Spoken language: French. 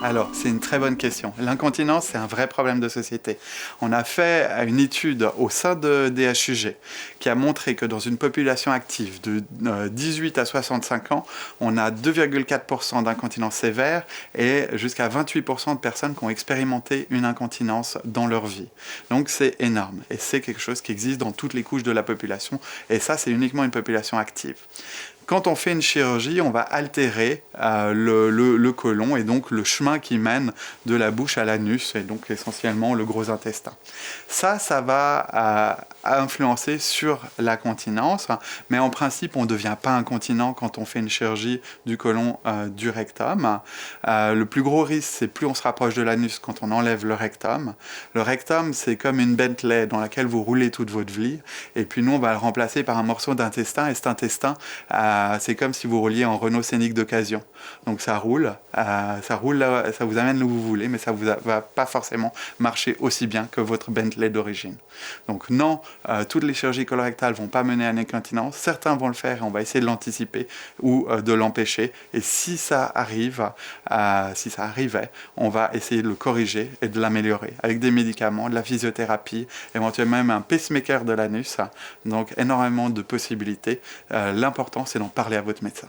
Alors, c'est une très bonne question. L'incontinence, c'est un vrai problème de société. On a fait une étude au sein de DHUG qui a montré que dans une population active de 18 à 65 ans, on a 2,4% d'incontinence sévère et jusqu'à 28% de personnes qui ont expérimenté une incontinence dans leur vie. Donc, c'est énorme et c'est quelque chose qui existe dans toutes les couches de la population et ça, c'est uniquement une population active. Quand on fait une chirurgie, on va altérer le côlon et donc le chemin qui mène de la bouche à l'anus et donc essentiellement le gros intestin. Ça va influencer sur la continence, mais en principe, on ne devient pas incontinent quand on fait une chirurgie du côlon du rectum. Le plus gros risque, c'est plus on se rapproche de l'anus quand on enlève le rectum. Le rectum, c'est comme une Bentley dans laquelle vous roulez toute votre vie et puis nous, on va le remplacer par un morceau d'intestin et cet intestin, c'est comme si vous rouliez en Renault Scénic d'occasion. Donc ça roule là, ça vous amène là où vous voulez, mais ça ne va pas forcément marcher aussi bien que votre Bentley d'origine. Donc non, toutes les chirurgies colorectales ne vont pas mener à une incontinence. Certains vont le faire et on va essayer de l'anticiper ou de l'empêcher. Et si ça arrivait, on va essayer de le corriger et de l'améliorer avec des médicaments, de la physiothérapie, éventuellement même un pacemaker de l'anus. Donc énormément de possibilités. L'important, c'est d'en parler à votre médecin.